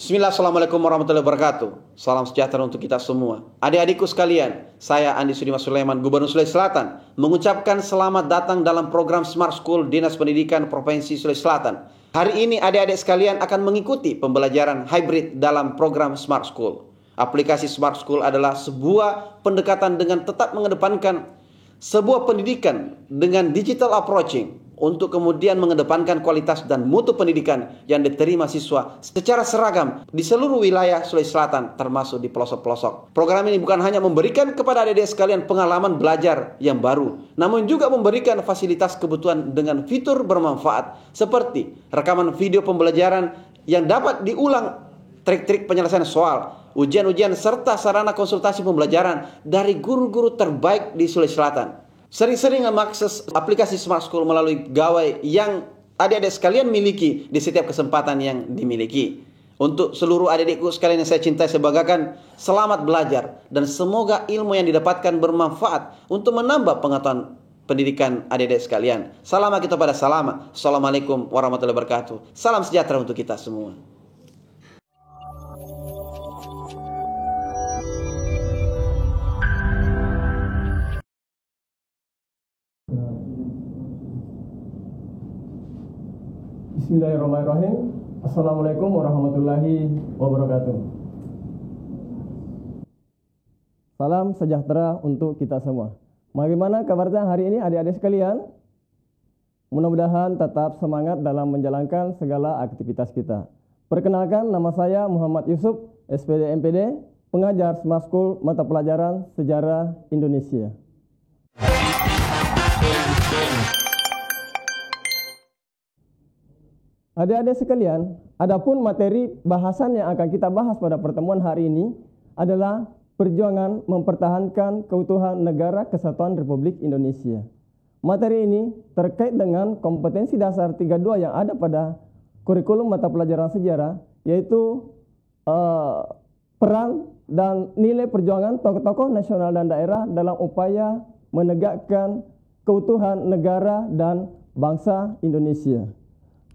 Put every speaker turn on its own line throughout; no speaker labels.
Bismillah, Assalamualaikum warahmatullahi wabarakatuh. Salam sejahtera untuk kita semua. Adik-adikku sekalian, saya Andi Sudimas Sulaiman, Gubernur Sulawesi Selatan, mengucapkan selamat datang dalam program Smart School Dinas Pendidikan Provinsi Sulawesi Selatan. Hari ini adik-adik sekalian akan mengikuti pembelajaran hybrid dalam program Smart School. Aplikasi Smart School adalah sebuah pendekatan dengan tetap mengedepankan sebuah pendidikan dengan digital approaching untuk kemudian mengedepankan kualitas dan mutu pendidikan yang diterima siswa secara seragam di seluruh wilayah Sulawesi Selatan termasuk di pelosok-pelosok. Program ini bukan hanya memberikan kepada adik-adik sekalian pengalaman belajar yang baru, namun juga memberikan fasilitas kebutuhan dengan fitur bermanfaat seperti rekaman video pembelajaran yang dapat diulang, trik-trik penyelesaian soal, ujian-ujian serta sarana konsultasi pembelajaran dari guru-guru terbaik di Sulawesi Selatan. Sering-sering mengakses aplikasi Smart School melalui gawai yang adik-adik sekalian miliki di setiap kesempatan yang dimiliki. Untuk seluruh adik-adikku sekalian yang saya cintai, saya banggakan, selamat belajar dan semoga ilmu yang didapatkan bermanfaat untuk menambah pengetahuan pendidikan adik-adik sekalian. Salam kita pada salam. Assalamualaikum warahmatullahi wabarakatuh. Salam sejahtera untuk kita semua.
Bismillahirrahmanirrahim. Assalamualaikum warahmatullahi wabarakatuh. Salam sejahtera untuk kita semua. Bagaimana kabarnya hari ini adik-adik sekalian? Mudah-mudahan tetap semangat dalam menjalankan segala aktivitas kita. Perkenalkan, nama saya Muhammad Yusuf, SPD MPD, pengajar Smart School mata pelajaran Sejarah Indonesia. Adik-adik sekalian, adapun materi bahasan yang akan kita bahas pada pertemuan hari ini adalah perjuangan mempertahankan keutuhan Negara Kesatuan Republik Indonesia. Materi ini terkait dengan kompetensi dasar 32 yang ada pada kurikulum mata pelajaran sejarah, yaitu peran dan nilai perjuangan tokoh-tokoh nasional dan daerah dalam upaya menegakkan keutuhan negara dan bangsa Indonesia.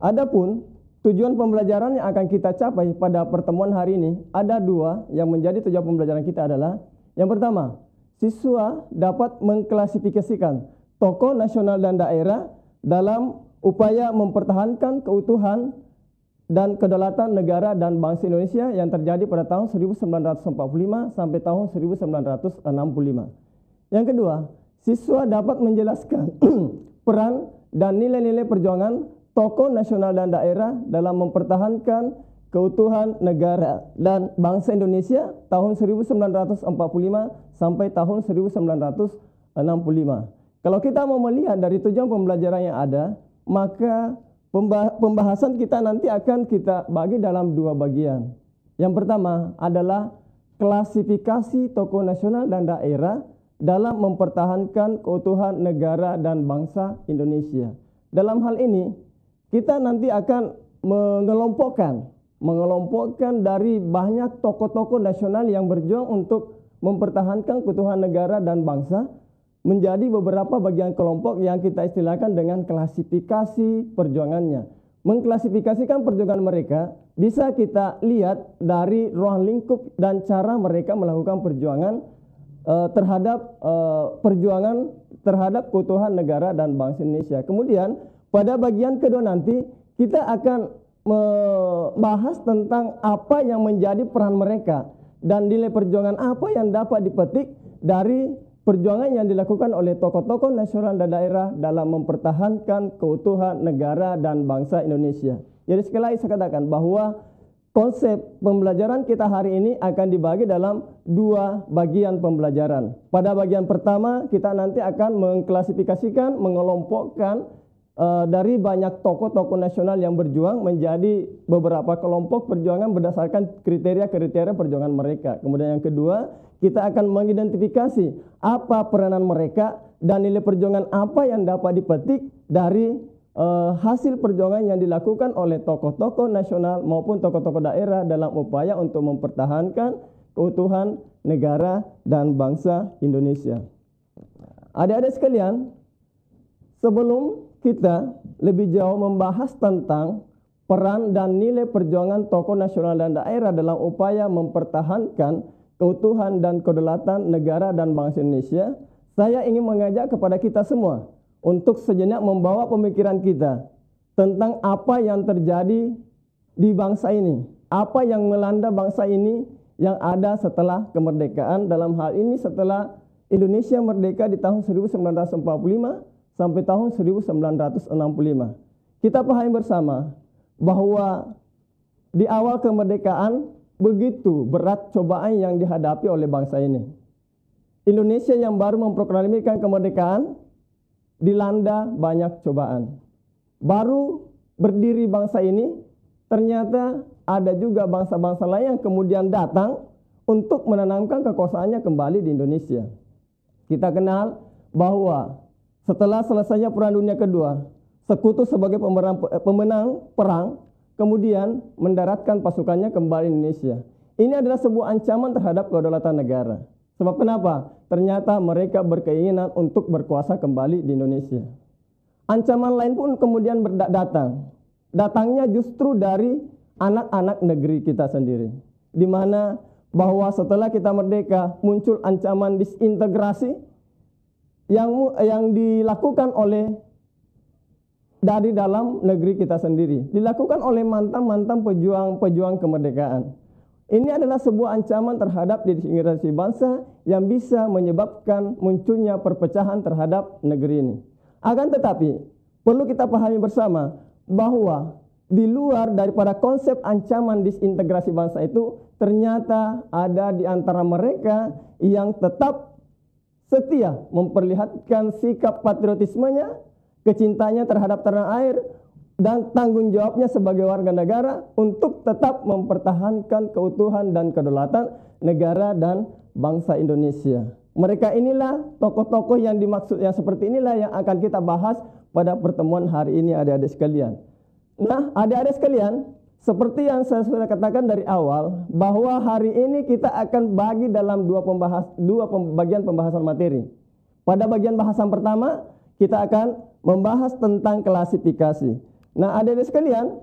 Adapun tujuan pembelajaran yang akan kita capai pada pertemuan hari ini ada dua yang menjadi tujuan pembelajaran kita adalah, yang pertama, siswa dapat mengklasifikasikan tokoh nasional dan daerah dalam upaya mempertahankan keutuhan dan kedaulatan negara dan bangsa Indonesia yang terjadi pada tahun 1945 sampai tahun 1965. Yang kedua, siswa dapat menjelaskan peran dan nilai-nilai perjuangan tokoh nasional dan daerah dalam mempertahankan keutuhan negara dan bangsa Indonesia tahun 1945 sampai tahun 1965. Kalau kita mau melihat dari tujuan pembelajaran yang ada, maka pembahasan kita nanti akan kita bagi dalam dua bagian. Yang pertama adalah klasifikasi tokoh nasional dan daerah dalam mempertahankan keutuhan negara dan bangsa Indonesia. Dalam hal ini, kita nanti akan mengelompokkan dari banyak tokoh-tokoh nasional yang berjuang untuk mempertahankan keutuhan negara dan bangsa menjadi beberapa bagian kelompok yang kita istilahkan dengan klasifikasi perjuangannya. Mengklasifikasikan perjuangan mereka bisa kita lihat dari ruang lingkup dan cara mereka melakukan perjuangan perjuangan terhadap keutuhan negara dan bangsa Indonesia. Kemudian pada bagian kedua nanti kita akan membahas tentang apa yang menjadi peran mereka dan nilai perjuangan apa yang dapat dipetik dari perjuangan yang dilakukan oleh tokoh-tokoh nasional dan daerah dalam mempertahankan keutuhan negara dan bangsa Indonesia. Jadi sekali lagi saya katakan bahwa konsep pembelajaran kita hari ini akan dibagi dalam dua bagian pembelajaran. Pada bagian pertama kita nanti akan mengklasifikasikan, mengelompokkan dari banyak tokoh-tokoh nasional yang berjuang menjadi beberapa kelompok perjuangan berdasarkan kriteria-kriteria perjuangan mereka. Kemudian yang kedua, kita akan mengidentifikasi apa peranan mereka dan nilai perjuangan apa yang dapat dipetik dari hasil perjuangan yang dilakukan oleh tokoh-tokoh nasional maupun tokoh-tokoh daerah dalam upaya untuk mempertahankan keutuhan negara dan bangsa Indonesia. Adik-adik sekalian, sebelum kita lebih jauh membahas tentang peran dan nilai perjuangan tokoh nasional dan daerah dalam upaya mempertahankan keutuhan dan kedaulatan negara dan bangsa Indonesia, saya ingin mengajak kepada kita semua untuk sejenak membawa pemikiran kita tentang apa yang terjadi di bangsa ini, apa yang melanda bangsa ini yang ada setelah kemerdekaan, dalam hal ini setelah Indonesia merdeka di tahun 1945 sampai tahun 1965. Kita pahami bersama bahwa di awal kemerdekaan begitu berat cobaan yang dihadapi oleh bangsa ini. Indonesia yang baru memproklamasikan kemerdekaan dilanda banyak cobaan. Baru berdiri bangsa ini, ternyata ada juga bangsa-bangsa lain yang kemudian datang untuk menanamkan kekuasaannya kembali di Indonesia. Kita kenal bahwa setelah selesainya Perang Dunia Kedua, Sekutu sebagai pemenang perang kemudian mendaratkan pasukannya kembali di Indonesia. Ini adalah sebuah ancaman terhadap kedaulatan negara. Sebab kenapa? Ternyata mereka berkeinginan untuk berkuasa kembali di Indonesia. Ancaman lain pun kemudian datang. Datangnya justru dari anak-anak negeri kita sendiri. Di mana bahwa setelah kita merdeka muncul ancaman disintegrasi yang dilakukan oleh dari dalam negeri kita sendiri, dilakukan oleh mantan-mantan pejuang kemerdekaan. Ini adalah sebuah ancaman terhadap disintegrasi bangsa yang bisa menyebabkan munculnya perpecahan terhadap negeri ini. Akan tetapi, perlu kita pahami bersama bahwa di luar daripada konsep ancaman disintegrasi bangsa itu, ternyata ada di antara mereka yang tetap setia memperlihatkan sikap patriotismenya, kecintanya terhadap tanah air, dan tanggung jawabnya sebagai warga negara untuk tetap mempertahankan keutuhan dan kedaulatan negara dan bangsa Indonesia. Mereka inilah tokoh-tokoh yang dimaksud, yang seperti inilah yang akan kita bahas pada pertemuan hari ini, adik-adik sekalian. Nah, adik-adik sekalian, seperti yang saya sudah katakan dari awal, bahwa hari ini kita akan bagi dalam dua bagian pembahasan materi. Pada bagian bahasan pertama, kita akan membahas tentang klasifikasi. Nah, adik-adik sekalian,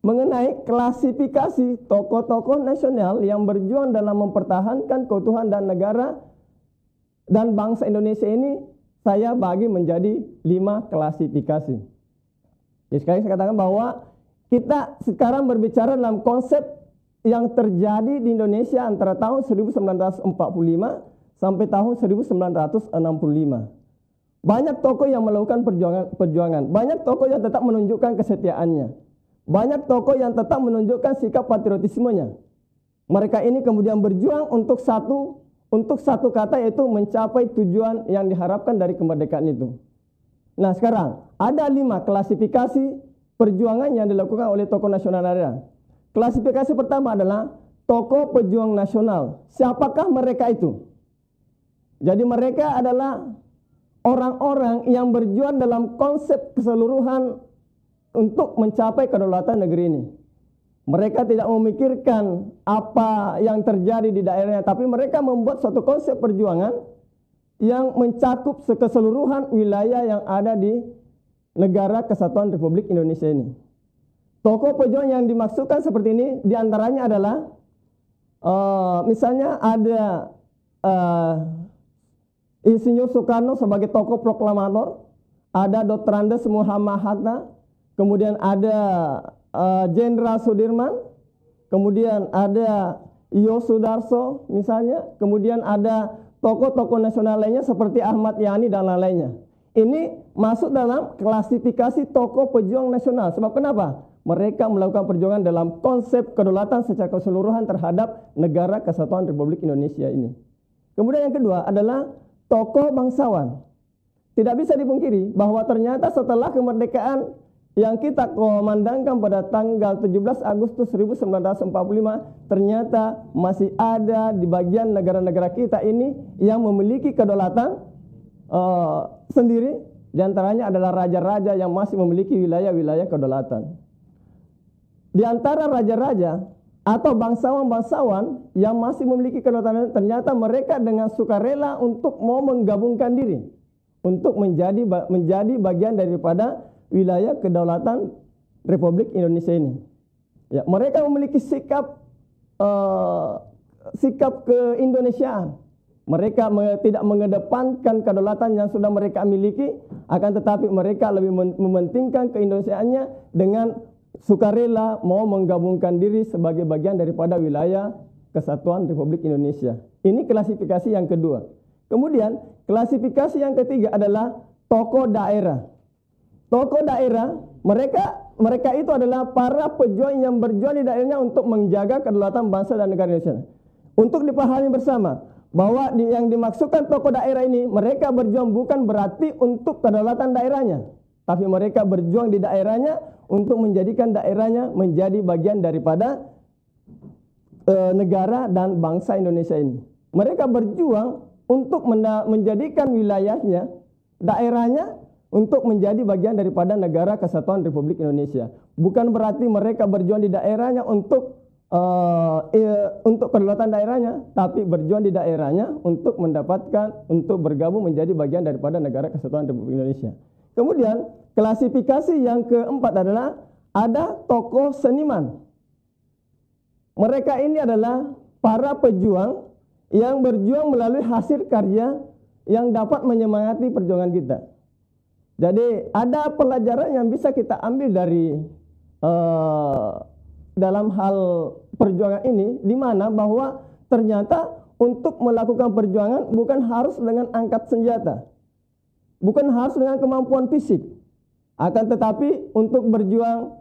mengenai klasifikasi tokoh-tokoh nasional yang berjuang dalam mempertahankan keutuhan dan negara dan bangsa Indonesia ini, saya bagi menjadi 5 klasifikasi. Jadi sekali saya katakan bahwa kita sekarang berbicara dalam konsep yang terjadi di Indonesia antara tahun 1945 sampai tahun 1965. Banyak tokoh yang melakukan perjuangan. Banyak tokoh yang tetap menunjukkan kesetiaannya. Banyak tokoh yang tetap menunjukkan sikap patriotismenya. Mereka ini kemudian berjuang untuk satu kata, yaitu mencapai tujuan yang diharapkan dari kemerdekaan itu. Nah, sekarang ada 5 klasifikasi perjuangan yang dilakukan oleh tokoh nasional daerah. Klasifikasi pertama adalah tokoh pejuang nasional. Siapakah mereka itu? Jadi mereka adalah orang-orang yang berjuang dalam konsep keseluruhan untuk mencapai kedaulatan negeri ini. Mereka tidak memikirkan apa yang terjadi di daerahnya, tapi mereka membuat suatu konsep perjuangan yang mencakup keseluruhan wilayah yang ada di Negara Kesatuan Republik Indonesia ini. Tokoh pejuang yang dimaksudkan seperti ini diantaranya adalah misalnya ada Insinyur Soekarno sebagai tokoh proklamator, ada Dr. Andes Muhammad Hatta, kemudian ada Jenderal Sudirman, kemudian ada Yosudarso misalnya, kemudian ada tokoh-tokoh nasional lainnya seperti Ahmad Yani dan lain-lainnya. Ini masuk dalam klasifikasi tokoh pejuang nasional. Sebab kenapa? Mereka melakukan perjuangan dalam konsep kedaulatan secara keseluruhan terhadap Negara Kesatuan Republik Indonesia ini. Kemudian yang kedua adalah tokoh bangsawan. Tidak bisa dipungkiri bahwa ternyata setelah kemerdekaan yang kita kumandangkan pada tanggal 17 Agustus 1945, ternyata masih ada di bagian negara-negara kita ini yang memiliki kedaulatan sendiri. Di antaranya adalah raja-raja yang masih memiliki wilayah-wilayah kedaulatan. Di antara raja-raja atau bangsawan-bangsawan yang masih memiliki kedaulatan, ternyata mereka dengan sukarela untuk mau menggabungkan diri untuk menjadi bagian daripada wilayah kedaulatan Republik Indonesia ini. Ya, mereka memiliki sikap keindonesiaan. Mereka tidak mengedepankan kedaulatan yang sudah mereka miliki, akan tetapi mereka lebih mementingkan keindonesiaannya dengan sukarela mau menggabungkan diri sebagai bagian daripada wilayah Kesatuan Republik Indonesia. Ini klasifikasi yang kedua. Kemudian klasifikasi yang ketiga adalah tokoh daerah. Tokoh daerah, mereka itu adalah para pejuang yang berjuang di daerahnya untuk menjaga kedaulatan bangsa dan negara Indonesia. Untuk dipahami bersama bahwa yang dimaksudkan tokoh daerah ini, mereka berjuang bukan berarti untuk kedaulatan daerahnya, tapi mereka berjuang di daerahnya untuk menjadikan daerahnya menjadi bagian daripada negara dan bangsa Indonesia ini. Mereka berjuang untuk menjadikan wilayahnya, daerahnya, untuk menjadi bagian daripada negara Kesatuan Republik Indonesia. Bukan berarti mereka berjuang di daerahnya untuk kedaulatan daerahnya, tapi berjuang di daerahnya untuk bergabung menjadi bagian daripada negara Kesatuan Republik Indonesia. Kemudian klasifikasi yang keempat adalah ada tokoh seniman. Mereka ini adalah para pejuang yang berjuang melalui hasil karya yang dapat menyemangati perjuangan kita. Jadi ada pelajaran yang bisa kita ambil dari dalam hal perjuangan ini, di mana bahwa ternyata untuk melakukan perjuangan bukan harus dengan angkat senjata, bukan harus dengan kemampuan fisik, akan tetapi untuk berjuang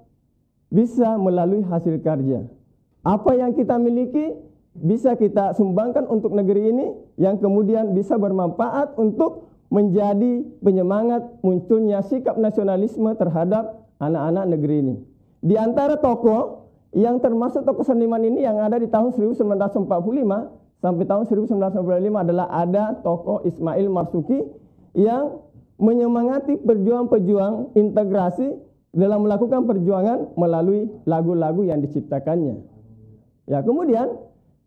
bisa melalui hasil karya. Apa yang kita miliki bisa kita sumbangkan untuk negeri ini, yang kemudian bisa bermanfaat untuk menjadi penyemangat munculnya sikap nasionalisme terhadap anak-anak negeri ini. Di antara tokoh yang termasuk tokoh seniman ini yang ada di tahun 1945 sampai tahun 1995 adalah ada tokoh Ismail Marzuki yang menyemangati pejuang-pejuang integrasi dalam melakukan perjuangan melalui lagu-lagu yang diciptakannya. Ya, kemudian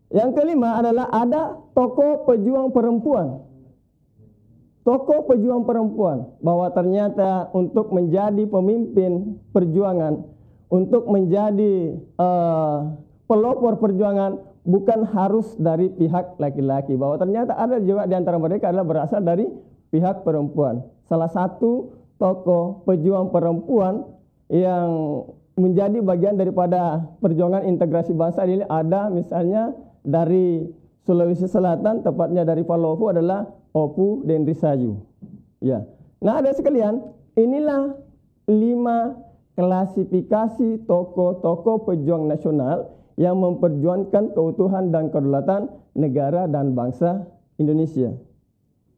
yang kelima adalah ada tokoh pejuang perempuan. Tokoh pejuang perempuan, bahwa ternyata untuk menjadi pemimpin perjuangan, untuk menjadi pelopor perjuangan bukan harus dari pihak laki-laki, bahwa ternyata ada juga di antara mereka adalah berasal dari pihak perempuan. Salah satu tokoh pejuang perempuan yang menjadi bagian daripada perjuangan integrasi bangsa ini ada misalnya dari Sulawesi Selatan, tepatnya dari Palopo, adalah Opu Dendrisayu. Ya. Nah, ada sekalian, inilah 5 klasifikasi tokoh-tokoh pejuang nasional yang memperjuangkan keutuhan dan kedaulatan negara dan bangsa Indonesia.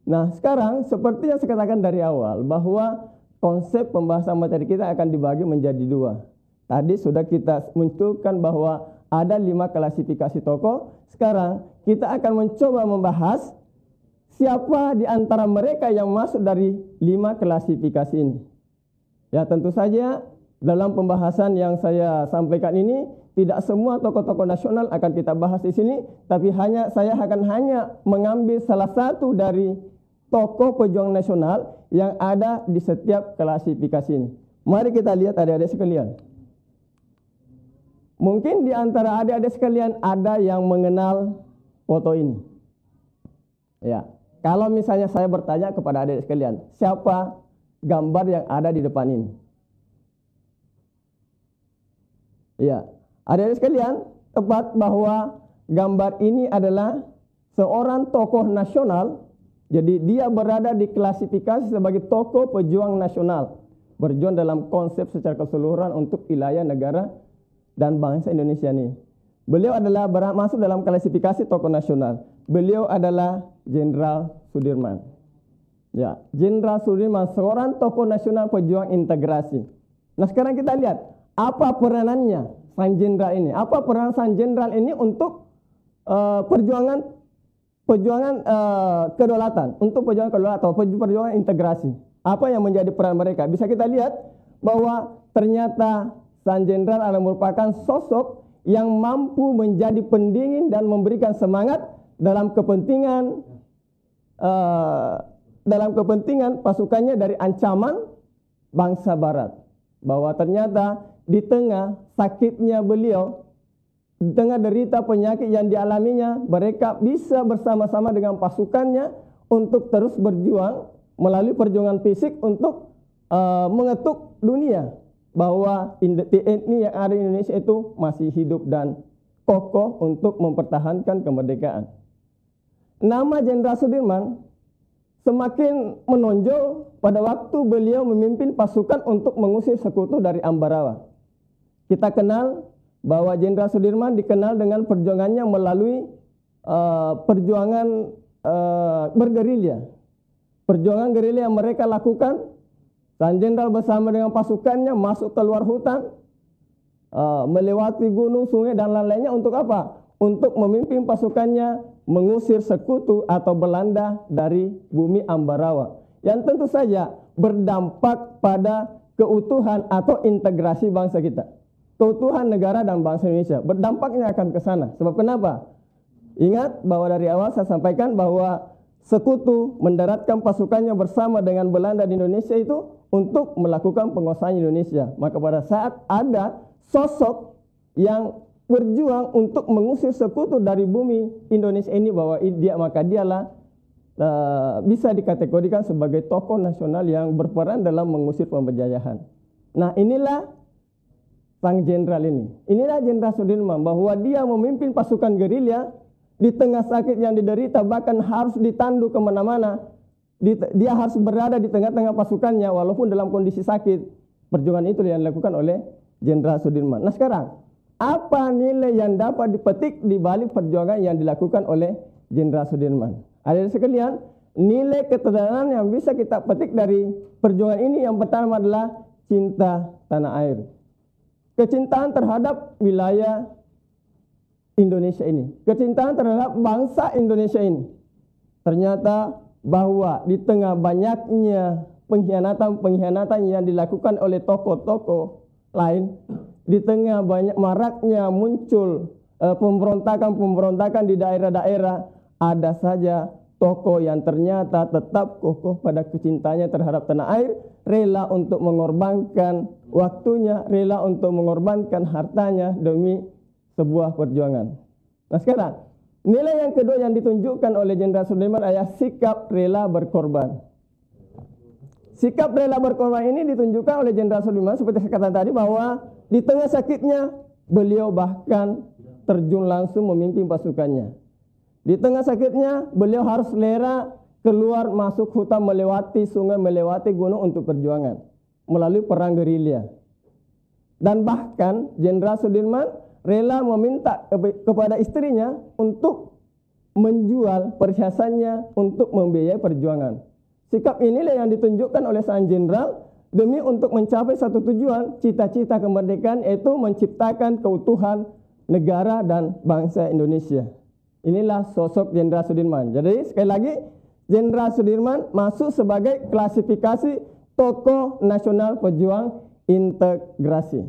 Nah, sekarang seperti yang saya katakan dari awal, bahwa konsep pembahasan materi kita akan dibagi menjadi 2. Tadi sudah kita munculkan bahwa ada 5 klasifikasi tokoh. Sekarang kita akan mencoba membahas siapa di antara mereka yang masuk dari 5 klasifikasi ini. Ya, tentu saja dalam pembahasan yang saya sampaikan ini tidak semua tokoh-tokoh nasional akan kita bahas di sini, tapi saya akan hanya mengambil salah satu dari tokoh pejuang nasional yang ada di setiap klasifikasi ini. Mari kita lihat adik-adik sekalian. Mungkin di antara adik-adik sekalian ada yang mengenal foto ini. Ya, kalau misalnya saya bertanya kepada adik-adik sekalian, siapa gambar yang ada di depan ini? Ya, adik-adik sekalian, tepat bahwa gambar ini adalah seorang tokoh nasional. Jadi dia berada di klasifikasi sebagai tokoh pejuang nasional, berjuang dalam konsep secara keseluruhan untuk wilayah negara dan bangsa Indonesia ini. Beliau adalah masuk dalam klasifikasi tokoh nasional. Beliau adalah Jenderal Sudirman. Ya, Jenderal Sudirman seorang tokoh nasional pejuang integrasi. Nah, sekarang kita lihat apa peranannya sang jenderal ini. Apa peran sang jenderal ini untuk perjuangan kedaulatan, untuk perjuangan kedaulatan atau perjuangan integrasi. Apa yang menjadi peran mereka? Bisa kita lihat bahwa ternyata sang jenderal adalah merupakan sosok yang mampu menjadi pendingin dan memberikan semangat dalam kepentingan pasukannya dari ancaman bangsa Barat. Bahwa ternyata di tengah sakitnya beliau, di tengah derita penyakit yang dialaminya, mereka bisa bersama-sama dengan pasukannya untuk terus berjuang melalui perjuangan fisik untuk mengetuk dunia bahwa TNI yang ada di Indonesia itu masih hidup dan kokoh untuk mempertahankan kemerdekaan. Nama Jenderal Sudirman semakin menonjol pada waktu beliau memimpin pasukan untuk mengusir sekutu dari Ambarawa. Kita kenal bahwa Jenderal Sudirman dikenal dengan perjuangannya melalui perjuangan bergerilya. Perjuangan gerilya yang mereka lakukan, Sang Jenderal bersama dengan pasukannya masuk ke luar hutan, melewati gunung, sungai, dan lain-lainnya untuk apa? Untuk memimpin pasukannya mengusir sekutu atau Belanda dari bumi Ambarawa. Yang tentu saja berdampak pada keutuhan atau integrasi bangsa kita. Keutuhan negara dan bangsa Indonesia. Berdampaknya akan ke sana. Sebab kenapa? Ingat bahwa dari awal saya sampaikan bahwa sekutu mendaratkan pasukannya bersama dengan Belanda di Indonesia itu untuk melakukan penguasaan Indonesia. Maka pada saat ada sosok yang berjuang untuk mengusir sekutu dari bumi Indonesia ini, bahwa maka dialah bisa dikategorikan sebagai tokoh nasional yang berperan dalam mengusir penjajahan. Nah, inilah sang jenderal ini. Inilah Jenderal Sudirman, bahwa dia memimpin pasukan gerilya di tengah sakit yang diderita, bahkan harus ditandu kemana-mana. Dia harus berada di tengah-tengah pasukannya walaupun dalam kondisi sakit. Perjuangan itu yang dilakukan oleh Jenderal Sudirman. Nah, sekarang apa nilai yang dapat dipetik di balik perjuangan yang dilakukan oleh Jenderal Sudirman? Adik-adik sekalian, nilai keteladanan yang bisa kita petik dari perjuangan ini yang pertama adalah cinta tanah air. Kecintaan terhadap wilayah Indonesia ini. Kecintaan terhadap bangsa Indonesia ini. Ternyata bahwa di tengah banyaknya pengkhianatan-pengkhianatan yang dilakukan oleh tokoh-tokoh lain, di tengah banyak maraknya muncul pemberontakan-pemberontakan di daerah-daerah, ada saja tokoh yang ternyata tetap kokoh pada kecintanya terhadap tanah air, rela untuk mengorbankan waktunya, rela untuk mengorbankan hartanya demi sebuah perjuangan. Nah, sekarang nilai yang kedua yang ditunjukkan oleh Jenderal Sudirman adalah sikap rela berkorban. Sikap rela berkorban ini ditunjukkan oleh Jenderal Sudirman seperti saya katakan tadi, bahwa di tengah sakitnya beliau bahkan terjun langsung memimpin pasukannya. Di tengah sakitnya beliau harus rela keluar masuk hutan, melewati sungai, melewati gunung untuk perjuangan melalui perang gerilya. Dan bahkan Jenderal Sudirman rela meminta kepada istrinya untuk menjual perhiasannya untuk membiayai perjuangan. Sikap inilah yang ditunjukkan oleh sang jenderal demi untuk mencapai satu tujuan, cita-cita kemerdekaan, yaitu menciptakan keutuhan negara dan bangsa Indonesia. Inilah sosok Jenderal Sudirman. Jadi sekali lagi, Jenderal Sudirman masuk sebagai klasifikasi tokoh nasional pejuang integrasi.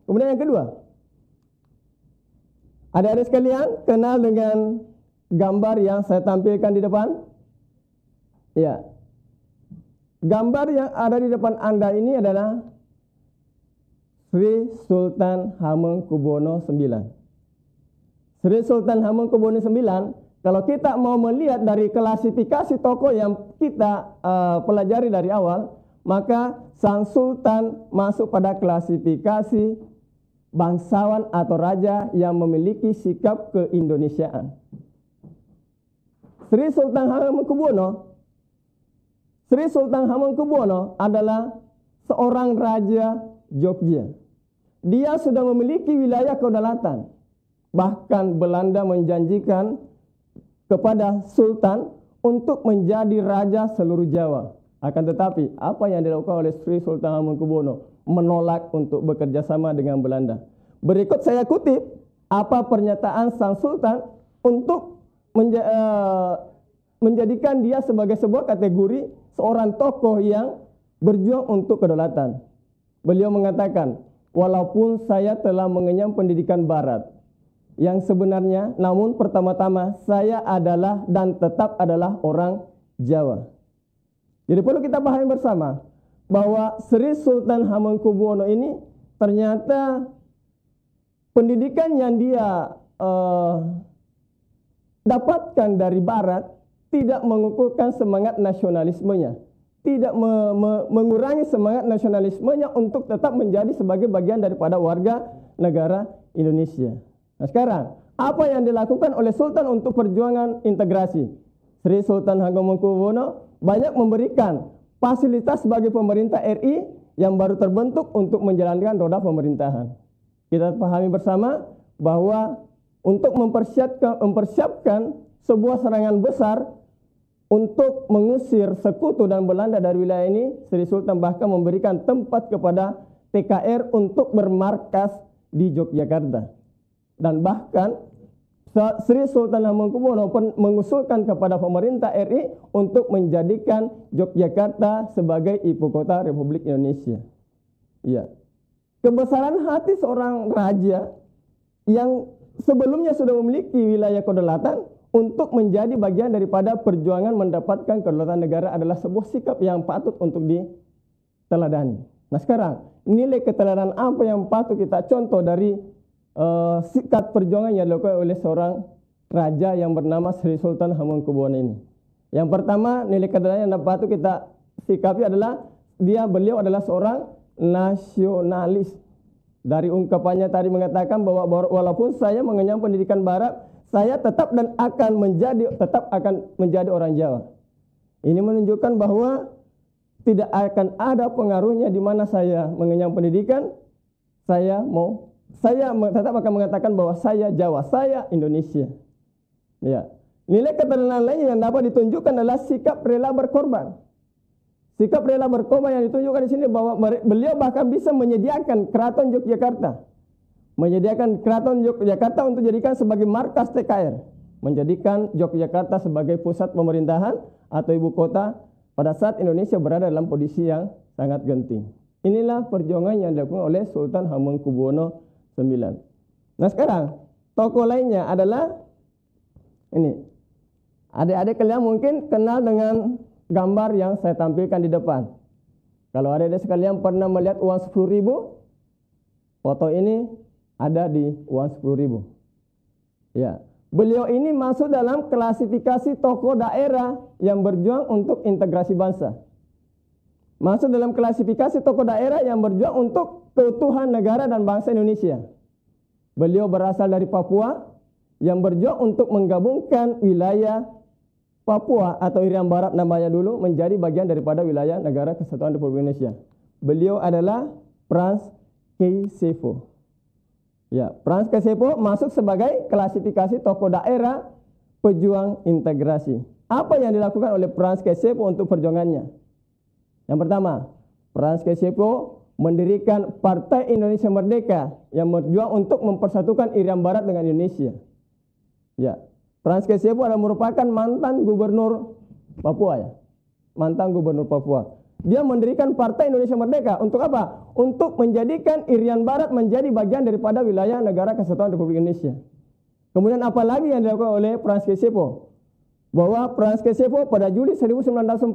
Kemudian yang kedua, adik-adik sekalian kenal dengan gambar yang saya tampilkan di depan? Ya. Gambar yang ada di depan Anda ini adalah Sri Sultan Hamengkubuwono IX. Sri Sultan Hamengkubuwono IX, kalau kita mau melihat dari klasifikasi tokoh yang kita pelajari dari awal, maka sang sultan masuk pada klasifikasi bangsawan atau raja yang memiliki sikap keindonesiaan. Sri Sultan Hamengkubuwono adalah seorang raja Jogja. Dia sudah memiliki wilayah kedaulatan. Bahkan Belanda menjanjikan kepada sultan untuk menjadi raja seluruh Jawa. Akan tetapi, apa yang dilakukan oleh Sri Sultan Hamengkubuwono? Menolak untuk bekerja sama dengan Belanda. Berikut saya kutip apa pernyataan sang sultan untuk menjadikan dia sebagai sebuah kategori seorang tokoh yang berjuang untuk kedaulatan. Beliau mengatakan, walaupun saya telah mengenyam pendidikan barat, yang sebenarnya, namun pertama-tama saya adalah dan tetap adalah orang Jawa. Jadi perlu kita pahami bersama bahwa Sri Sultan Hamengkubuwono ini ternyata pendidikan yang dia dapatkan dari Barat tidak mengukuhkan semangat nasionalismenya, tidak mengurangi semangat nasionalismenya untuk tetap menjadi sebagai bagian daripada warga negara Indonesia. Nah sekarang, apa yang dilakukan oleh Sultan untuk perjuangan integrasi? Sri Sultan Hamengkubuwono banyak memberikan fasilitas bagi pemerintah RI yang baru terbentuk untuk menjalankan roda pemerintahan. Kita pahami bersama bahwa untuk mempersiapkan sebuah serangan besar untuk mengusir sekutu dan Belanda dari wilayah ini, Sri Sultan bahkan memberikan tempat kepada TKR untuk bermarkas di Yogyakarta. Dan bahkan Sri Sultan Hamengkubuwono mengusulkan kepada pemerintah RI untuk menjadikan Yogyakarta sebagai ibu kota Republik Indonesia. Ya. Kebesaran hati seorang raja yang sebelumnya sudah memiliki wilayah kedaulatan untuk menjadi bagian daripada perjuangan mendapatkan kedaulatan negara adalah sebuah sikap yang patut untuk diteladani. Nah sekarang, nilai keteladanan apa yang patut kita contoh dari sikap perjuangan yang dilakukan oleh seorang raja yang bernama Sri Sultan Hamengkubuwono ini. Yang pertama, nilai keteladanan yang patut kita sikapi adalah beliau adalah seorang nasionalis. Dari ungkapannya tadi mengatakan bahwa walaupun saya mengenyam pendidikan Barat, saya tetap akan menjadi orang Jawa. Ini menunjukkan bahwa tidak akan ada pengaruhnya di mana saya mengenyam pendidikan, saya tetap akan mengatakan bahwa saya Jawa, saya Indonesia. Ya. Nilai keteladanan lainnya yang dapat ditunjukkan adalah sikap rela berkorban. Sikap rela berkorban yang ditunjukkan di sini bahwa beliau bahkan bisa menyediakan Keraton Yogyakarta. Menyediakan Keraton Yogyakarta untuk dijadikan sebagai markas TKR. Menjadikan Yogyakarta sebagai pusat pemerintahan atau ibu kota pada saat Indonesia berada dalam posisi yang sangat genting. Inilah perjuangan yang dilakukan oleh Sultan Hamengkubuwono IX. Nah sekarang, tokoh lainnya adalah ini. Adik-adik kalian mungkin kenal dengan gambar yang saya tampilkan di depan. Kalau adik-adik sekalian pernah melihat uang 10.000, foto ini ada di uang 10.000. Ya, beliau ini masuk dalam klasifikasi tokoh daerah yang berjuang untuk integrasi bangsa. Masuk dalam klasifikasi tokoh daerah yang berjuang untuk keutuhan negara dan bangsa Indonesia. Beliau berasal dari Papua yang berjuang untuk menggabungkan wilayah Papua atau Irian Barat namanya dulu menjadi bagian daripada wilayah Negara Kesatuan Republik Indonesia. Beliau adalah Frans Keysepo. Ya, Frans Keysepo masuk sebagai klasifikasi tokoh daerah pejuang integrasi. Apa yang dilakukan oleh Frans Keysepo untuk perjuangannya? Yang pertama, Frans Keysepo mendirikan Partai Indonesia Merdeka yang berjuang untuk mempersatukan Irian Barat dengan Indonesia. Ya, Frans Keysepo adalah merupakan mantan gubernur Papua ya. Mantan gubernur Papua. Dia mendirikan Partai Indonesia Merdeka untuk apa? Untuk menjadikan Irian Barat menjadi bagian daripada wilayah Negara Kesatuan Republik Indonesia. Kemudian apa lagi yang dilakukan oleh Frans Keysepo? Bahwa Frans Keysepo pada Juli 1946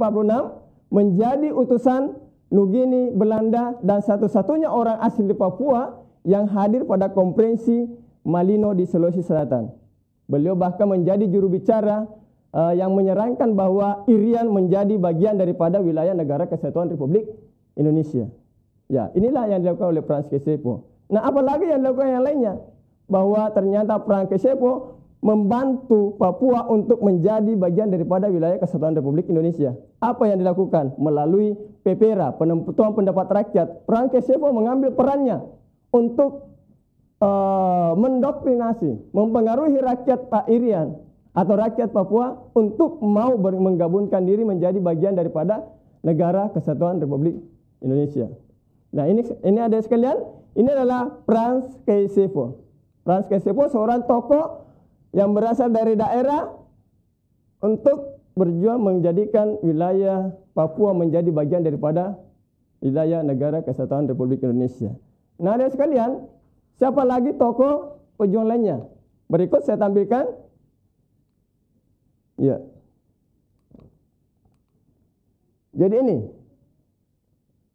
menjadi utusan Nugini Belanda dan satu-satunya orang asli di Papua yang hadir pada konferensi Malino di Sulawesi Selatan. Beliau bahkan menjadi juru bicara yang menyerangkan bahwa Irian menjadi bagian daripada wilayah Negara Kesatuan Republik Indonesia. Ya, inilah yang dilakukan oleh Frans Keysepo. Nah, apalagi yang dilakukan yang lainnya? Bahwa ternyata Frans Keysepo membantu Papua untuk menjadi bagian daripada wilayah Kesatuan Republik Indonesia. Apa yang dilakukan? Melalui PPRA, Penentuan Pendapat Rakyat. Frans Keysepo mengambil perannya untuk mendoktrinasi, mempengaruhi rakyat Pak Irian atau rakyat Papua untuk mau menggabungkan diri menjadi bagian daripada Negara Kesatuan Republik Indonesia. Nah ini ada sekalian, ini adalah Frans Keysepo. Frans Keysepo seorang tokoh yang berasal dari daerah untuk berjuang menjadikan wilayah Papua menjadi bagian daripada wilayah Negara Kesatuan Republik Indonesia. Nah ada sekalian, siapa lagi tokoh pejuang lainnya? Berikut saya tampilkan. Ya. Jadi ini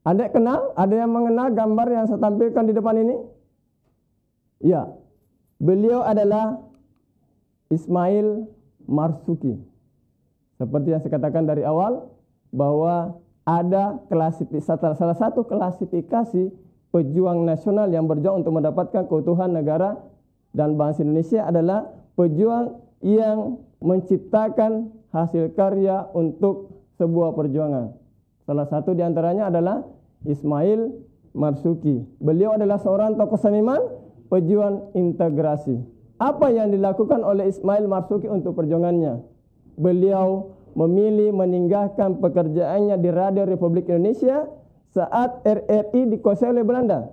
Anda kenal? Ada yang mengenal gambar yang saya tampilkan di depan ini? Ya, beliau adalah Ismail Marzuki. Seperti yang saya katakan dari awal, bahwa ada salah satu klasifikasi pejuang nasional yang berjuang untuk mendapatkan keutuhan negara dan bangsa Indonesia adalah pejuang yang menciptakan hasil karya untuk sebuah perjuangan. Salah satu di antaranya adalah Ismail Marzuki. Beliau adalah seorang tokoh seniman, pejuang integrasi. Apa yang dilakukan oleh Ismail Marzuki untuk perjuangannya? Beliau memilih meninggalkan pekerjaannya di Radio Republik Indonesia saat RRI dikuasai oleh Belanda.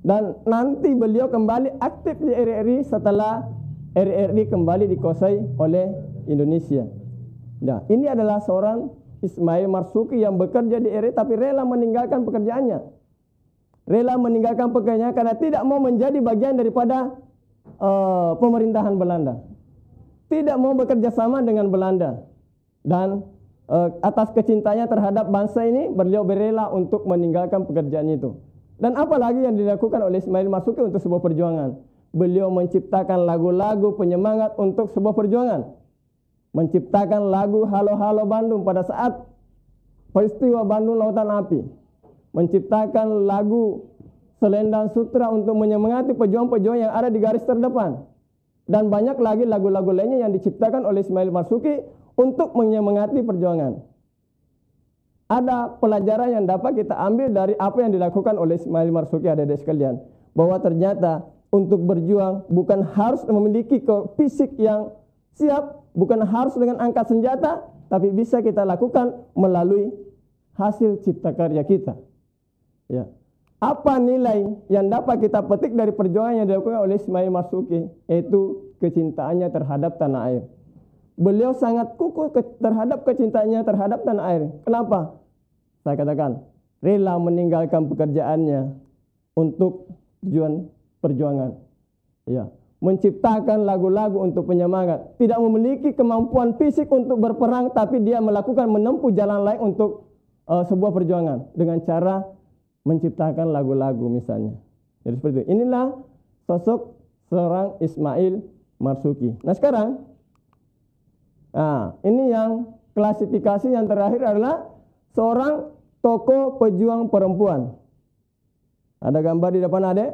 Dan nanti beliau kembali aktif di RRI setelah RRI kembali dikuasai oleh Indonesia. Nah, ini adalah seorang Ismail Marzuki yang bekerja di RRI tapi rela meninggalkan pekerjaannya. Rela meninggalkan pekerjaannya karena tidak mau menjadi bagian daripada pemerintahan Belanda. Tidak mau bekerja sama dengan Belanda. Dan atas kecintanya terhadap bangsa ini, beliau berela untuk meninggalkan pekerjaan itu. Dan apalagi yang dilakukan oleh Ismail Marzuki untuk sebuah perjuangan? Beliau menciptakan lagu-lagu penyemangat untuk sebuah perjuangan. Menciptakan lagu Halo Halo Bandung pada saat peristiwa Bandung Lautan Api. Menciptakan lagu Selendang Sutra untuk menyemangati pejuang-pejuang yang ada di garis terdepan. Dan banyak lagi lagu-lagu lainnya yang diciptakan oleh Ismail Marzuki untuk menyemangati perjuangan. Ada pelajaran yang dapat kita ambil dari apa yang dilakukan oleh Ismail Marzuki, adik-adik sekalian. Bahwa ternyata untuk berjuang bukan harus memiliki fisik yang siap, bukan harus dengan angkat senjata, tapi bisa kita lakukan melalui hasil cipta karya kita. Ya. Apa nilai yang dapat kita petik dari perjuangan yang dilakukan oleh Ismail Marzuki? Yaitu kecintaannya terhadap tanah air. Beliau sangat kukuh terhadap kecintaannya terhadap tanah air. Kenapa? Saya katakan, rela meninggalkan pekerjaannya untuk tujuan perjuangan. Ya, menciptakan lagu-lagu untuk penyemangat. Tidak memiliki kemampuan fisik untuk berperang, tapi dia menempuh jalan lain untuk sebuah perjuangan dengan cara menciptakan lagu-lagu misalnya. Jadi seperti itu. Inilah sosok seorang Ismail Marzuki. Nah sekarang, ini yang klasifikasi yang terakhir adalah seorang tokoh pejuang perempuan. Ada gambar di depan adek?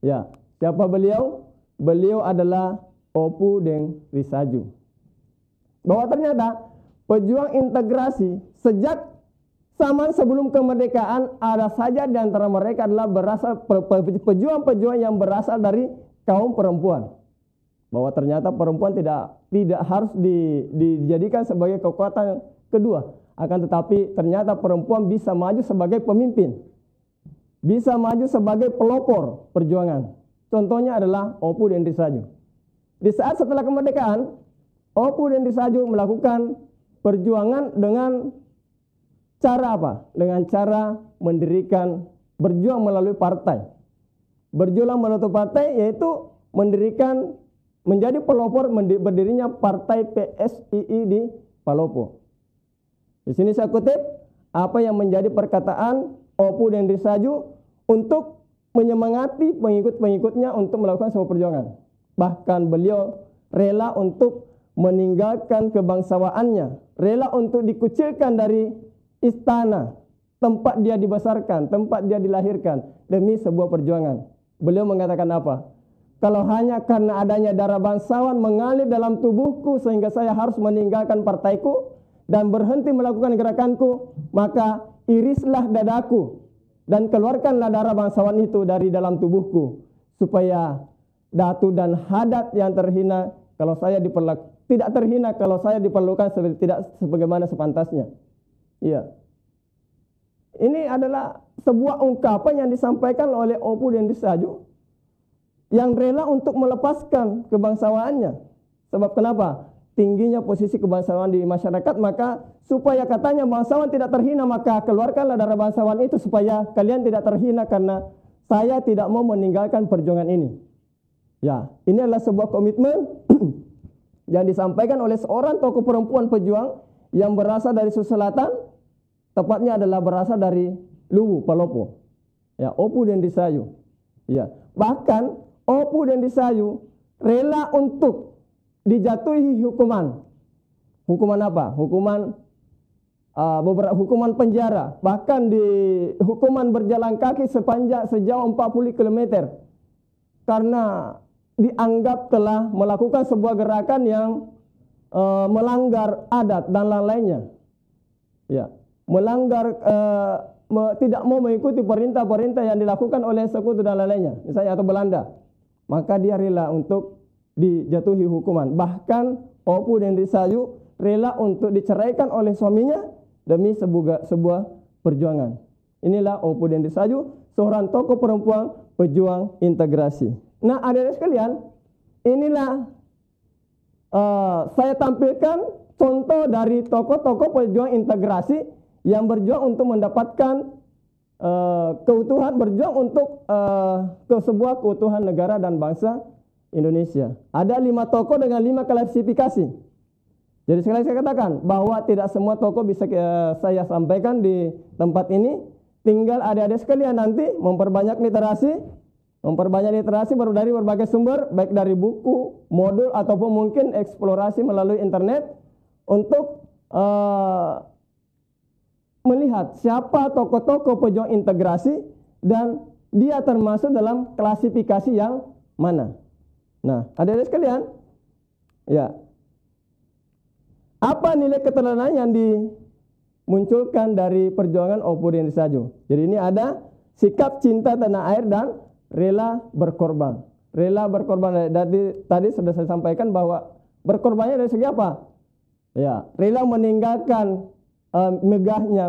Ya, siapa beliau? Beliau adalah Opu Deng Risaju. Bahwa ternyata pejuang integrasi sejak zaman sebelum kemerdekaan ada saja di antara mereka adalah pejuang-pejuang yang berasal dari kaum perempuan. Bahwa ternyata perempuan tidak harus dijadikan sebagai kekuatan kedua. Akan tetapi ternyata perempuan bisa maju sebagai pemimpin. Bisa maju sebagai pelopor perjuangan. Contohnya adalah Opu Deng Risaju. Di saat setelah kemerdekaan, Opu Deng Risaju melakukan perjuangan dengan cara apa? Dengan cara berjuang melalui partai. Berjuang melalui partai yaitu menjadi pelopor berdirinya partai PSII di Palopo. Di sini saya kutip apa yang menjadi perkataan Opu Deng Risaju untuk menyemangati pengikut-pengikutnya untuk melakukan sebuah perjuangan. Bahkan beliau rela untuk meninggalkan kebangsawaannya, rela untuk dikucilkan dari istana tempat dia dibesarkan, tempat dia dilahirkan demi sebuah perjuangan. Beliau mengatakan apa? Kalau hanya karena adanya darah bangsawan mengalir dalam tubuhku sehingga saya harus meninggalkan partaiku dan berhenti melakukan gerakanku, maka irislah dadaku dan keluarkanlah darah bangsawan itu dari dalam tubuhku supaya datu dan hadat yang terhina kalau saya tidak terhina kalau saya diperlukan tidak sebagaimana sepantasnya. Iya. Ini adalah sebuah ungkapan yang disampaikan oleh Opu Deng Risaju yang rela untuk melepaskan kebangsawaannya. Sebab kenapa? Tingginya posisi kebangsaan di masyarakat, maka supaya katanya bangsawan tidak terhina, maka keluarkanlah darah bangsawan itu supaya kalian tidak terhina karena saya tidak mau meninggalkan perjuangan ini. Ya, ini adalah sebuah komitmen yang disampaikan oleh seorang tokoh perempuan pejuang yang berasal dari Sulawesi Selatan, tepatnya adalah berasal dari Luwu Palopo. Ya, Opu Dendri Sayu. Ya, bahkan Opu Dendri Sayu rela untuk dijatuhi hukuman. Hukuman apa? Beberapa hukuman penjara, bahkan di hukuman berjalan kaki sejauh 40 km karena dianggap telah melakukan sebuah gerakan yang melanggar adat dan lain-lainnya. Ya, melanggar tidak mau mengikuti perintah-perintah yang dilakukan oleh sekutu dan lain-lainnya, misalnya atau Belanda. Maka dia rela untuk dijatuhi hukuman. Bahkan Opu Dendri Sayu rela untuk diceraikan oleh suaminya demi sebuah perjuangan. Inilah Opu Dendri Sayu, seorang tokoh perempuan pejuang integrasi. Nah, adik-adik sekalian, inilah saya tampilkan contoh dari tokoh-tokoh pejuang integrasi yang berjuang untuk mendapatkan keutuhan, berjuang untuk sebuah keutuhan negara dan bangsa Indonesia. Ada 5 tokoh dengan 5 klasifikasi. Jadi sekali saya katakan bahwa tidak semua tokoh bisa saya sampaikan di tempat ini. Tinggal adik-adik sekalian nanti memperbanyak literasi dari berbagai sumber, baik dari buku, modul, ataupun mungkin eksplorasi melalui internet untuk melihat siapa tokoh-tokoh pejuang integrasi dan dia termasuk dalam klasifikasi yang mana. Nah, adik-adik sekalian, ya, apa nilai keteladanan yang dimunculkan dari perjuangan Opu Dendri Sayu? Jadi ini ada sikap cinta tanah air dan rela berkorban. Rela berkorban. Tadi sudah saya sampaikan bahwa berkorbannya dari segi apa? Ya, rela meninggalkan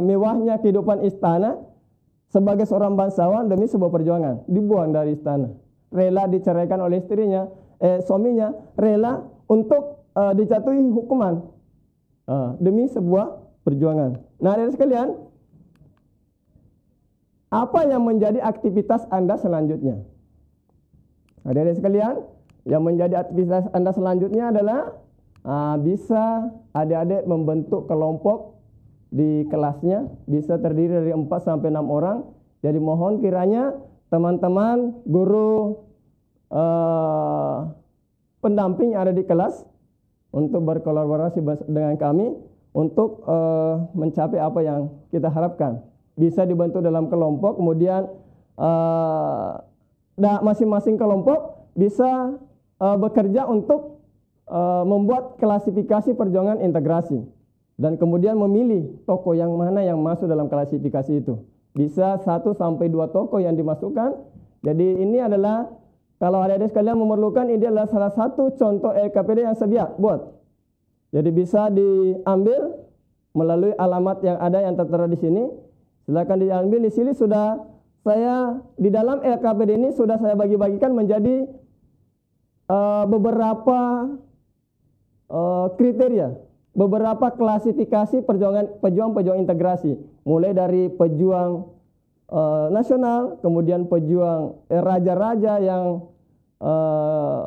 mewahnya kehidupan istana sebagai seorang bangsawan demi sebuah perjuangan. Dibuang dari istana. Rela diceraikan oleh istrinya, suaminya. Rela untuk dijatuhi hukuman demi sebuah perjuangan. Nah, adik sekalian, apa yang menjadi aktivitas Anda selanjutnya? Adik-adik sekalian, yang menjadi aktivitas Anda selanjutnya adalah bisa adik-adik membentuk kelompok di kelasnya, bisa terdiri dari 4 sampai 6 orang. Jadi mohon kiranya teman-teman, guru, pendamping yang ada di kelas untuk berkolaborasi dengan kami untuk mencapai apa yang kita harapkan. Bisa dibentuk dalam kelompok, kemudian masing-masing kelompok bisa bekerja untuk membuat klasifikasi perjuangan integrasi dan kemudian memilih tokoh yang mana yang masuk dalam klasifikasi itu. Bisa 1 sampai 2 tokoh yang dimasukkan. Jadi ini adalah, kalau adik-adik sekalian memerlukan, ini adalah salah satu contoh LKPD yang saya buat. Jadi bisa diambil melalui alamat yang ada yang tertera di sini. Silakan diambil. Di sini sudah saya, di dalam LKPD ini sudah saya bagi-bagikan menjadi beberapa kriteria, beberapa klasifikasi pejuang integrasi, mulai dari pejuang nasional, kemudian pejuang raja-raja yang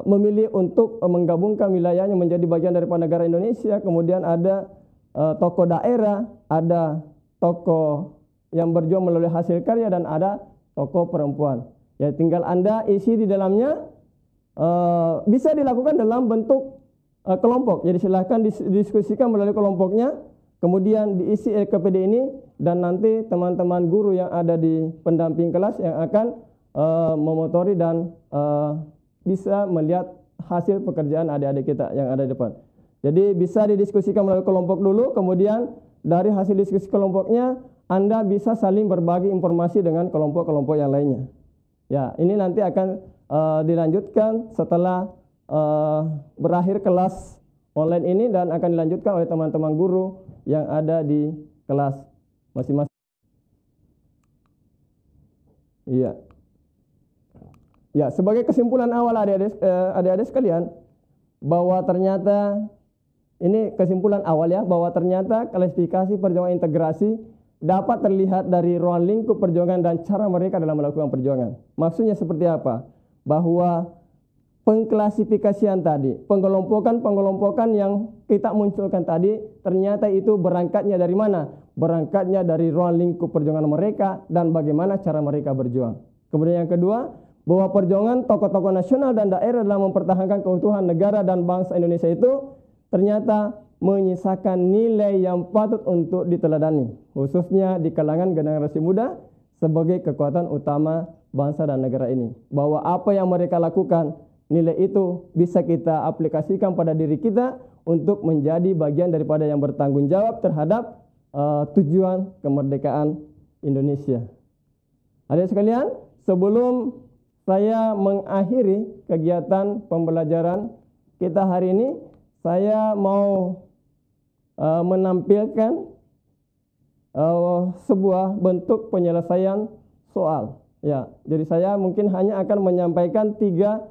memilih untuk menggabungkan wilayahnya menjadi bagian daripada negara Indonesia, kemudian ada tokoh daerah, ada tokoh yang berjuang melalui hasil karya, dan ada tokoh perempuan. Ya, tinggal Anda isi di dalamnya. Bisa dilakukan dalam bentuk kelompok. Jadi silahkan didiskusikan melalui kelompoknya, kemudian diisi LKPD ini, dan nanti teman-teman guru yang ada di pendamping kelas yang akan memotori dan bisa melihat hasil pekerjaan adik-adik kita yang ada di depan. Jadi bisa didiskusikan melalui kelompok dulu, kemudian dari hasil diskusi kelompoknya Anda bisa saling berbagi informasi dengan kelompok-kelompok yang lainnya. Ya, ini nanti akan dilanjutkan setelah berakhir kelas online ini, dan akan dilanjutkan oleh teman-teman guru yang ada di kelas masing-masing. Iya. Ya, sebagai kesimpulan awal adik-adik sekalian, bahwa ternyata ini kesimpulan awal ya, bahwa ternyata klasifikasi perjuangan integrasi dapat terlihat dari ruang lingkup perjuangan dan cara mereka dalam melakukan perjuangan. Maksudnya seperti apa? Bahwa pengklasifikasian tadi, pengelompokan yang kita munculkan tadi, ternyata itu berangkatnya dari mana? Berangkatnya dari ruang lingkup perjuangan mereka dan bagaimana cara mereka berjuang. Kemudian yang kedua, bahwa perjuangan tokoh-tokoh nasional dan daerah dalam mempertahankan keutuhan negara dan bangsa Indonesia itu ternyata menyisakan nilai yang patut untuk diteladani, khususnya di kalangan generasi muda sebagai kekuatan utama bangsa dan negara ini. Bahwa apa yang mereka lakukan, nilai itu bisa kita aplikasikan pada diri kita untuk menjadi bagian daripada yang bertanggung jawab terhadap tujuan kemerdekaan Indonesia. Adik sekalian, sebelum saya mengakhiri kegiatan pembelajaran kita hari ini, saya mau menampilkan sebuah bentuk penyelesaian soal. Ya, jadi saya mungkin hanya akan menyampaikan 3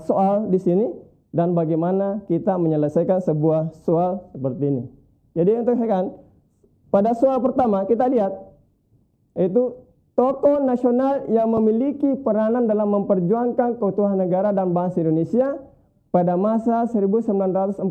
soal di sini dan bagaimana kita menyelesaikan sebuah soal seperti ini. Jadi untuk sekarang, pada soal pertama kita lihat itu tokoh nasional yang memiliki peranan dalam memperjuangkan keutuhan negara dan bangsa Indonesia pada masa 1945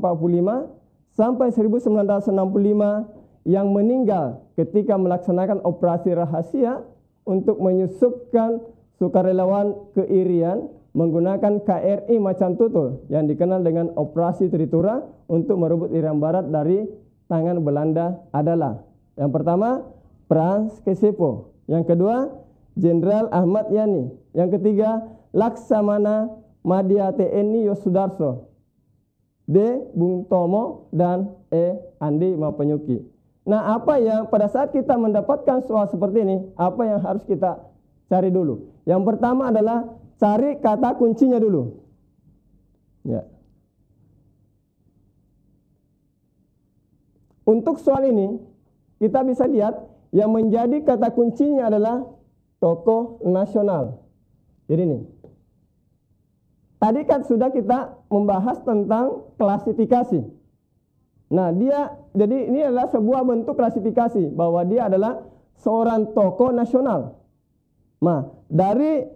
sampai 1965 yang meninggal ketika melaksanakan operasi rahasia untuk menyusupkan sukarelawan ke Irian menggunakan KRI Macan Tutul yang dikenal dengan Operasi Tritura untuk merebut Irian Barat dari tangan Belanda adalah yang pertama Frans Kesepo, yang kedua Jenderal Ahmad Yani, yang ketiga Laksamana Madya TNI Yosudarso, D. Bung Tomo, dan E. Andi Mapanyuki. Nah, apa yang pada saat kita mendapatkan soal seperti ini, apa yang harus kita cari dulu? Yang pertama adalah cari kata kuncinya dulu. Ya. Untuk soal ini, kita bisa lihat yang menjadi kata kuncinya adalah tokoh nasional. Jadi ini. Tadi kan sudah kita membahas tentang klasifikasi. Nah, jadi ini adalah sebuah bentuk klasifikasi bahwa dia adalah seorang tokoh nasional. Nah, dari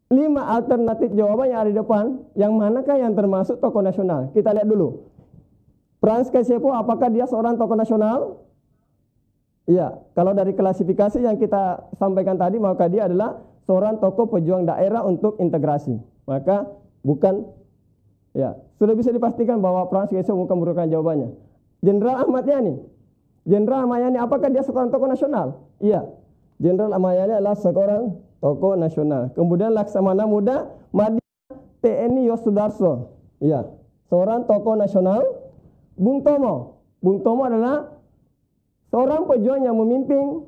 5 alternatif jawaban yang ada di depan, yang manakah yang termasuk tokoh nasional? Kita lihat dulu. Frans Kesepo, apakah dia seorang tokoh nasional? Iya, kalau dari klasifikasi yang kita sampaikan tadi, maka dia adalah seorang tokoh pejuang daerah untuk integrasi. Maka bukan, ya, sudah bisa dipastikan bahwa Frans Kesepo bukan merupakan jawabannya. Jenderal Ahmad Yani. Jenderal Ahmad Yani, apakah dia seorang tokoh nasional? Iya, Jenderal Ahmad Yani adalah seorang tokoh nasional. Kemudian Laksamana Muda Madya TNI Yosudarso. Iya, seorang tokoh nasional. Bung Tomo. Bung Tomo adalah seorang pejuang yang memimpin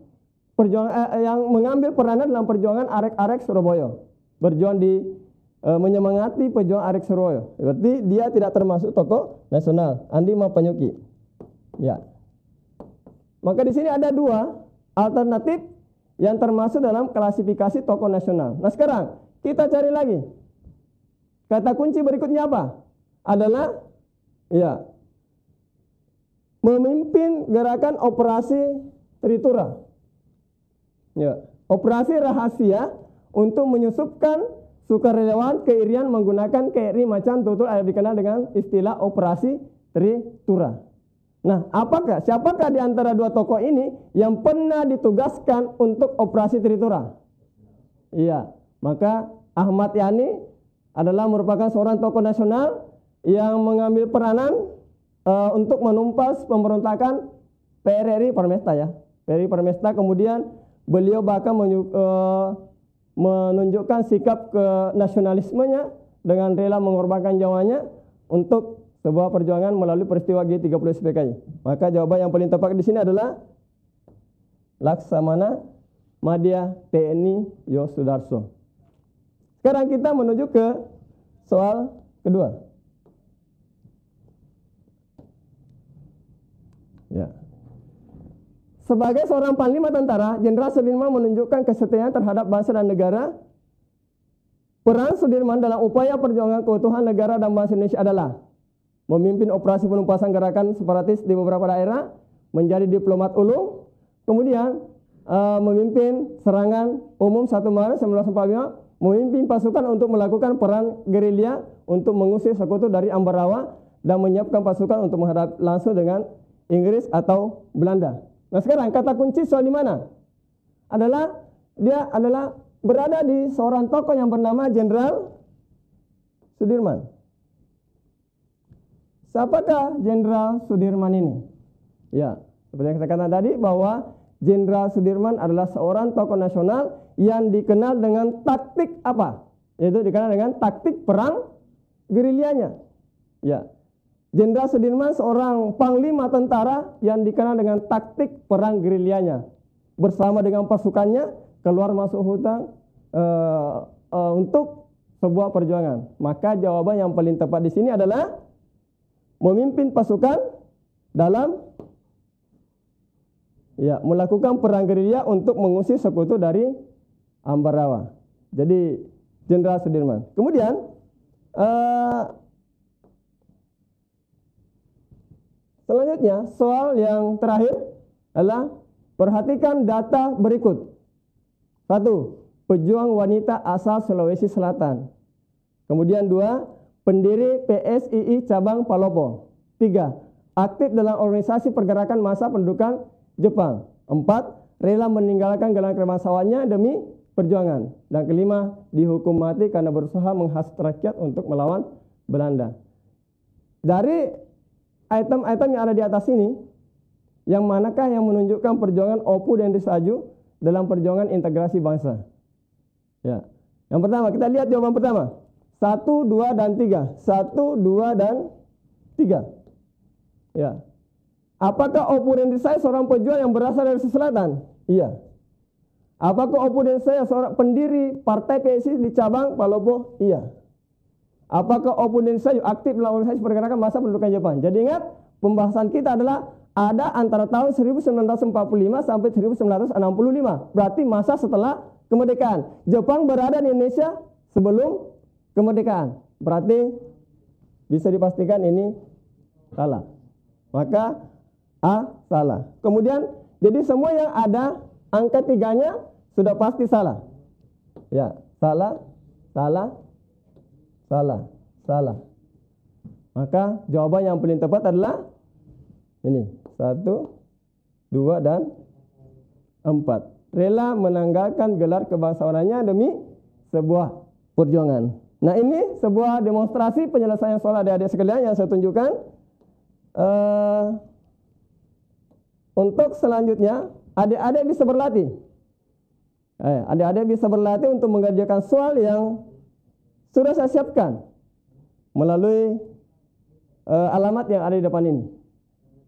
perjuangan yang mengambil peranan dalam perjuangan Arek-Arek Surabaya. Berjuang di menyemangati pejuang Arek Surabaya. Berarti dia tidak termasuk tokoh nasional. Andi Mapanyuki. Ya. Maka di sini ada 2 alternatif yang termasuk dalam klasifikasi tokoh nasional. Nah, sekarang kita cari lagi. Kata kunci berikutnya apa? Adalah ya, memimpin gerakan operasi Tritura. Ya, operasi rahasia untuk menyusupkan sukarelawan ke Irian menggunakan KRI Macan Tutul yang dikenal dengan istilah operasi Tritura. Nah, siapakah di antara 2 tokoh ini yang pernah ditugaskan untuk operasi Tritura? Iya, maka Ahmad Yani adalah merupakan seorang tokoh nasional yang mengambil peranan untuk menumpas pemberontakan PRRI Parmesta ya. PRRI Parmesta, kemudian beliau bahkan menunjukkan sikap kenasionalismenya dengan rela mengorbankan nyawanya untuk sebuah perjuangan melalui peristiwa G30 SPKI. Maka jawaban yang paling tepat di sini adalah Laksamana Madya TNI Yosudarso. Sekarang kita menuju ke soal kedua. Ya. Sebagai seorang panglima tentara, Jenderal Sudirman menunjukkan kesetiaan terhadap bangsa dan negara. Peran Sudirman dalam upaya perjuangan keutuhan negara dan bangsa Indonesia adalah memimpin operasi penumpasan gerakan separatis di beberapa daerah, menjadi diplomat ulung, kemudian memimpin serangan umum 1 Maret 1945 memimpin pasukan untuk melakukan perang gerilya untuk mengusir sekutu dari Ambarawa dan menyiapkan pasukan untuk menghadap langsung dengan Inggris atau Belanda. Nah sekarang kata kunci soal di mana? Dia adalah berada di seorang tokoh yang bernama Jenderal Sudirman. Siapakah Jenderal Sudirman ini? Ya, seperti yang saya katakan tadi bahwa Jenderal Sudirman adalah seorang tokoh nasional yang dikenal dengan taktik apa? Yaitu dikenal dengan taktik perang gerilyanya. Ya. Jenderal Sudirman seorang panglima tentara yang dikenal dengan taktik perang gerilyanya. Bersama dengan pasukannya keluar masuk hutan untuk sebuah perjuangan. Maka jawaban yang paling tepat di sini adalah memimpin pasukan dalam melakukan perang gerilya untuk mengusir sekutu dari Ambarawa. Jadi Jenderal Sudirman. Kemudian selanjutnya soal yang terakhir adalah perhatikan data berikut. 1. Pejuang wanita asal Sulawesi Selatan. Kemudian 2. Pendiri PSII Cabang Palopo. 3. Aktif dalam organisasi pergerakan massa pendudukan Jepang. 4. Rela meninggalkan gelar kebangsawannya demi perjuangan. Dan kelima, dihukum mati karena berusaha menghasut rakyat untuk melawan Belanda. Dari item-item yang ada di atas ini, yang manakah yang menunjukkan perjuangan Opu dan Risaju dalam perjuangan integrasi bangsa? Ya. Yang pertama, kita lihat jawaban pertama. 1, 2, dan 3. 1, 2, dan 3. Ya. Apakah Opu dan Risaju seorang pejuang yang berasal dari Selatan? Iya. Apakah Opu dan Risaju seorang pendiri partai PSI di cabang Palopo? Iya. Apakah Opu dan Risaju aktif dalam organisasi pergerakan massa pendudukan Jepang? Jadi ingat, pembahasan kita adalah ada antara tahun 1945 sampai 1965. Berarti masa setelah kemerdekaan. Jepang berada di Indonesia sebelum kemerdekaan. Berarti bisa dipastikan ini salah. Maka A salah. Kemudian jadi semua yang ada angka 3-nya sudah pasti salah. Ya, salah, salah, salah, salah. Maka jawaban yang paling tepat adalah ini. 1, 2, dan 4. Rela menanggalkan gelar kebangsawannya demi sebuah perjuangan. Nah ini sebuah demonstrasi penyelesaian soal adik-adik sekalian yang saya tunjukkan. Untuk selanjutnya, adik-adik bisa berlatih. Adik-adik bisa berlatih untuk mengerjakan soal yang sudah saya siapkan melalui alamat yang ada di depan ini.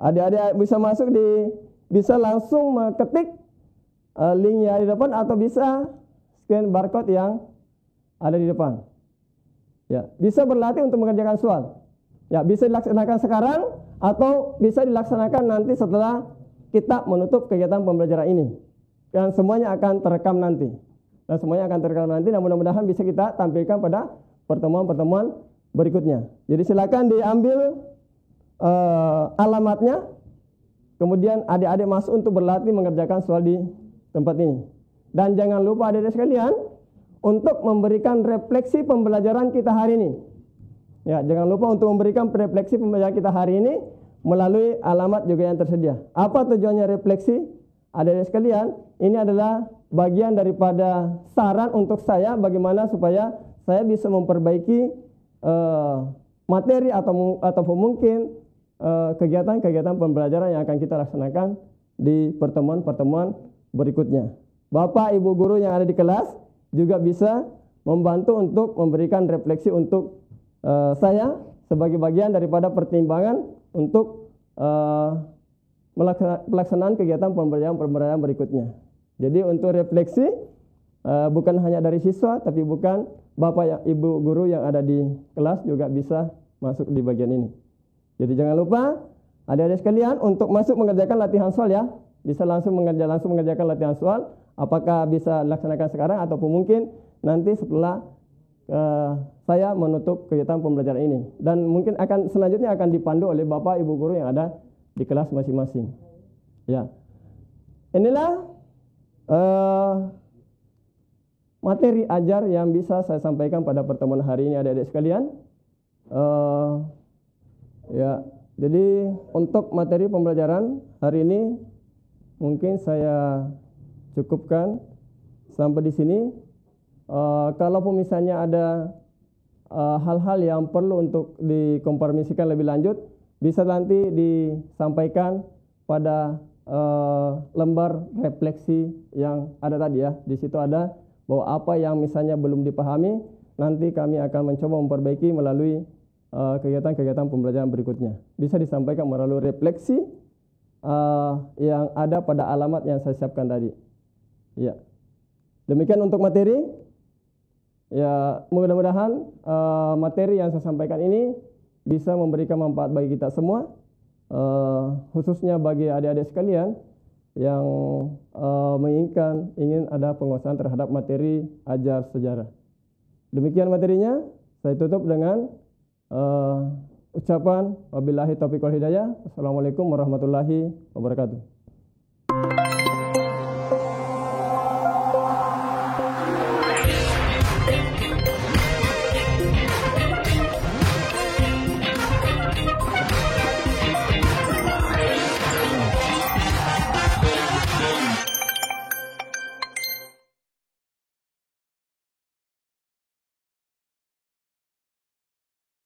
Adik-adik bisa masuk bisa langsung mengetik link yang ada di depan atau bisa scan barcode yang ada di depan. Ya, bisa berlatih untuk mengerjakan soal. Ya, bisa dilaksanakan sekarang atau bisa dilaksanakan nanti setelah kita menutup kegiatan pembelajaran ini. Dan semuanya akan terekam nanti. Dan mudah-mudahan bisa kita tampilkan pada pertemuan-pertemuan berikutnya. Jadi silakan diambil alamatnya, kemudian adik-adik masuk untuk berlatih mengerjakan soal di tempat ini. Dan jangan lupa adik-adik sekalian untuk memberikan refleksi pembelajaran kita hari ini. Ya, jangan lupa untuk memberikan refleksi pembelajaran kita hari ini melalui alamat juga yang tersedia. Apa tujuannya refleksi? Adik-adik sekalian, ini adalah bagian daripada saran untuk saya bagaimana supaya saya bisa memperbaiki materi ataupun mungkin kegiatan-kegiatan pembelajaran yang akan kita laksanakan di pertemuan-pertemuan berikutnya. Bapak, Ibu guru yang ada di kelas juga bisa membantu untuk memberikan refleksi untuk saya sebagai bagian daripada pertimbangan untuk pelaksanaan kegiatan pembelajaran berikutnya. Jadi untuk refleksi bukan hanya dari siswa, tapi bukan Bapak, Ibu guru yang ada di kelas juga bisa masuk di bagian ini. Jadi jangan lupa adik-adik sekalian untuk masuk mengerjakan latihan soal ya. Bisa langsung mengerjakan latihan soal. Apakah bisa dilaksanakan sekarang ataupun mungkin nanti setelah saya menutup kegiatan pembelajaran ini. Dan mungkin selanjutnya akan dipandu oleh Bapak Ibu guru yang ada di kelas masing-masing. Ya. Inilah materi ajar yang bisa saya sampaikan pada pertemuan hari ini adik-adik sekalian. Ya, jadi untuk materi pembelajaran hari ini mungkin saya cukupkan sampai di sini. Kalaupun misalnya ada hal-hal yang perlu untuk dikonfirmasikan lebih lanjut, bisa nanti disampaikan pada lembar refleksi yang ada tadi ya. Di situ ada bahwa apa yang misalnya belum dipahami, nanti kami akan mencoba memperbaiki melalui kegiatan-kegiatan pembelajaran berikutnya. Bisa disampaikan melalui refleksi yang ada pada alamat yang saya siapkan tadi. Ya, demikian untuk materi. Ya, mudah-mudahan materi yang saya sampaikan ini bisa memberikan manfaat bagi kita semua, khususnya bagi adik-adik sekalian yang ingin ada penguasaan terhadap materi ajar sejarah. Demikian materinya. Saya tutup dengan ucapan wabillahi taufiq wal hidayah. Assalamualaikum warahmatullahi wabarakatuh.